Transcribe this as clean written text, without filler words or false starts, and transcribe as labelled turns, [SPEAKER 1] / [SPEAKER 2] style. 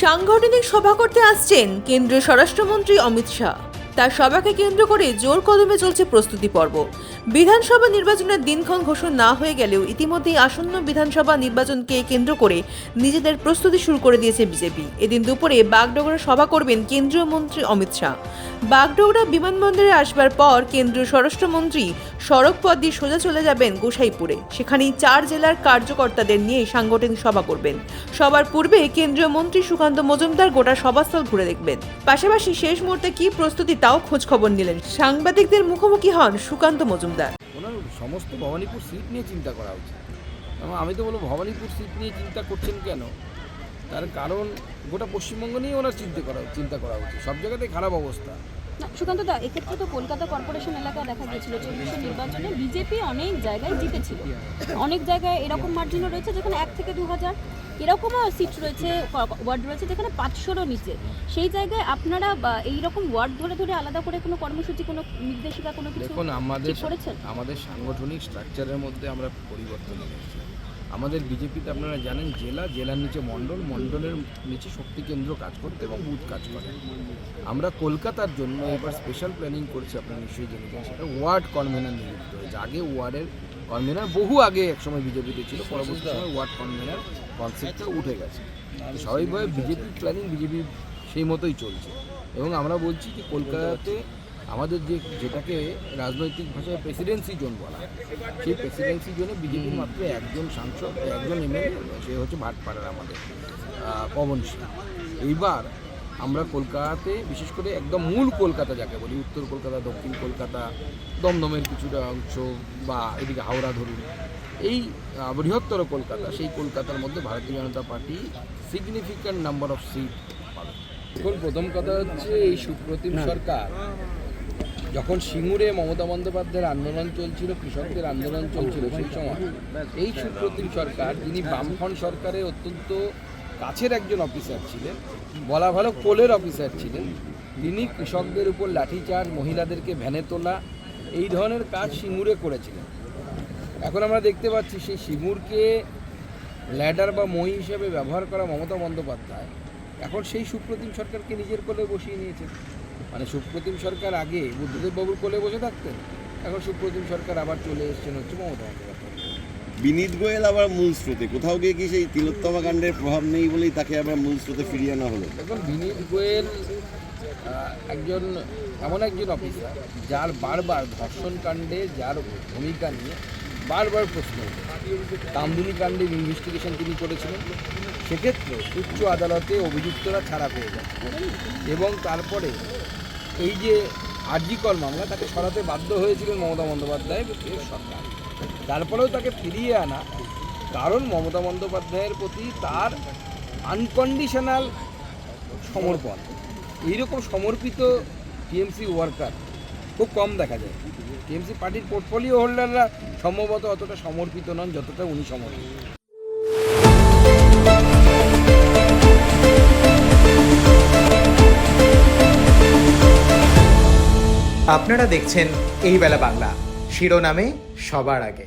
[SPEAKER 1] সাংগঠনিক সভা করতে আসছেন কেন্দ্রীয় স্বরাষ্ট্রমন্ত্রী অমিত শাহ। তার সভাকে কেন্দ্র করে জোর কদমে চলছে প্রস্তুতি পর্ব। বিধানসভা নির্বাচনের দিনক্ষণ ঘোষণা না হয়ে গেলেও ইতিমধ্যেই আসন্ন বিধানসভা নির্বাচনকে কেন্দ্র করে নিজেদের প্রস্তুতি শুরু করে দিয়েছে বিজেপি। এদিন দুপুরে বাগডোগরা সভা করবেন কেন্দ্রীয় মন্ত্রী অমিত শাহ। বাগডোগরা বিমানবন্দরে আসবার পর কেন্দ্রীয় স্বরাষ্ট্রমন্ত্রী সড়ক পথ দিয়ে সোজা চলে যাবেন গোসাইপুরে। সেখানেই 4 জেলার কার্যকর্তাদের নিয়ে সাংগঠনিক সভা করবেন। সবার পূর্বে কেন্দ্রীয় মন্ত্রী সুকান্ত মজুমদার গোটা সভাস্থল ঘুরে দেখবেন। পাশাপাশি শেষ মুহূর্তে কি প্রস্তুতি তাও খোঁজ খবর নিলেন। সাংবাদিকদের মুখোমুখি হন সুকান্ত মজুমদার।
[SPEAKER 2] ওনার সমস্ত ভবানীপুর সিট নিয়ে চিন্তা করা উচিত। আমি তো বলবো ভবানীপুর সিট নিয়ে চিন্তা করছেন কেন, তার কারণ গোটা পশ্চিমবঙ্গ নিয়ে ওনার চিন্তা করা উচিত। সব জায়গাতেই খারাপ অবস্থা।
[SPEAKER 3] সুকান্ত দা, এক্ষেত্রে তো কলকাতা কর্পোরেশন এলাকায় দেখা গিয়েছিল 24 নির্বাচনে বিজেপি অনেক জায়গায় জিতেছিল। অনেক জায়গায় এরকম মার্জিনও রয়েছে যেখানে 1 থেকে 2000 এরকমও সিট রয়েছে, ওয়ার্ড রয়েছে যেখানে 500-রও নিচে। সেই জায়গায় আপনারা এইরকম ওয়ার্ড ধরে ধরে আলাদা করে কোনো কর্মসূচি, কোনো নির্দেশিকা, কোনো কিছু
[SPEAKER 2] দেখুন,
[SPEAKER 3] করেছেন?
[SPEAKER 2] আমাদের সাংগঠনিক স্ট্রাকচারের মধ্যে আমরা পরিবর্তন এনেছি। আমাদের বিজেপিতে আপনারা জানেন জেলার নিচে মণ্ডলের নিচে শক্তি কেন্দ্র কাজ করতে এবং বুথ কাজ করে। আমরা কলকাতার জন্য এবার স্পেশাল প্ল্যানিং করেছি, আপনারা নিশ্চয়ই জেনেছেন। সেটা ওয়ার্ড কনভেনার নিযুক্ত হয়েছে। আগে ওয়ার্ডের কনভেনার বহু আগে একসময় বিজেপিতে ছিল, পরবর্তী সময় ওয়ার্ড কনভেনার কনসেপ্টটা উঠে গেছে। স্বাভাবিকভাবে বিজেপির প্ল্যানিং বিজেপি সেই মতোই চলছে। এবং আমরা বলছি যে কলকাতাতে আমাদের যেটাকে রাজনৈতিক ভাষায় প্রেসিডেন্সি জোন বলা হয়, সেই প্রেসিডেন্সি জোনে বিজেপির মাত্র একজন সাংসদ, একজন এমএলএ, সে হচ্ছে ভাটপাড়ার আমাদের পবন সিং। এইবার আমরা কলকাতাতে বিশেষ করে একদম মূল কলকাতা যাকে বলি, উত্তর কলকাতা, দক্ষিণ কলকাতা, দমদমের কিছুটা অংশ বা এদিকে হাওড়া ধরুন, এই বৃহত্তর কলকাতা, সেই কলকাতার মধ্যে Bharatiya Janata Party significant number of seat পাবে। এখন প্রথম কথা হচ্ছে, এই সুপ্রতিম সরকার যখন সিঙ্গুরে মমতা বন্দ্যোপাধ্যায়ের আন্দোলন চলছিল, কৃষকদের আন্দোলন চলছিল, সেই সময় এই সুপ্রতিম সরকার, যিনি বামফ্রন্ট সরকারের অত্যন্ত কাছের একজন অফিসার ছিলেন, বলা ভালো কোলের অফিসার ছিলেন, তিনি কৃষকদের উপর লাঠিচার্জ, মহিলাদেরকে ভ্যানে তোলা, এই ধরনের কাজ সিঙ্গুরে করেছিলেন। এখন আমরা দেখতে পাচ্ছি সেই সিঙ্গুরকে ল্যাডার বা মই হিসেবে ব্যবহার করা মমতা বন্দ্যোপাধ্যায় এখন সেই সুপ্রতিম সরকারকে নিজের কোলে বসিয়ে নিয়েছেন। মানে সুপ্রতিম সরকার আগে বুদ্ধদেব বাবুর কোলে বসে থাকতেন, এখন সুপ্রতিম সরকার আবার চলে এসছেন হচ্ছে মমতা বন্দ্যোপাধ্যায়।
[SPEAKER 4] বিনীত গোয়েল আবার মূল স্রোতে, কোথাও গিয়ে কি সেই তিলোত্তমা কাণ্ডের প্রভাব নেই বলেই তাকে আবার মূল স্রোতে ফিরিয়ে আনা হলো?
[SPEAKER 2] এখন বিনীত গোয়েল এমন একজন অফিসার যার বারবার ধর্ষণ কাণ্ডে যার ভূমিকা নিয়ে বারবার প্রশ্ন উঠেছে। কামদুনি কাণ্ডের ইনভেস্টিগেশন তিনি করেছিলেন, সেক্ষেত্রে উচ্চ আদালতে অভিযুক্তরা ছাড়া পেয়ে যায় এবং তারপরে এই যে আরজিকর মামলা, তাকে সরাতে বাধ্য হয়েছিলেন মমতা বন্দ্যোপাধ্যায়ের সরকার। তারপরেও তাকে ফিরিয়ে আনা কারণ মমতা বন্দ্যোপাধ্যায়ের প্রতি তার আনকন্ডিশনাল সমর্পণ। এইরকম সমর্পিত টিএমসি ওয়ার্কার খুব কম দেখা যায়। টিএমসি পার্টির পোর্টফোলিও হোল্ডাররা সম্ভবত অতটা সমর্পিত নন যতটা উনি সমর্পিত।
[SPEAKER 5] আপনারা দেখছেন এই বেলা বাংলা, শিরোনামে সবার আগে।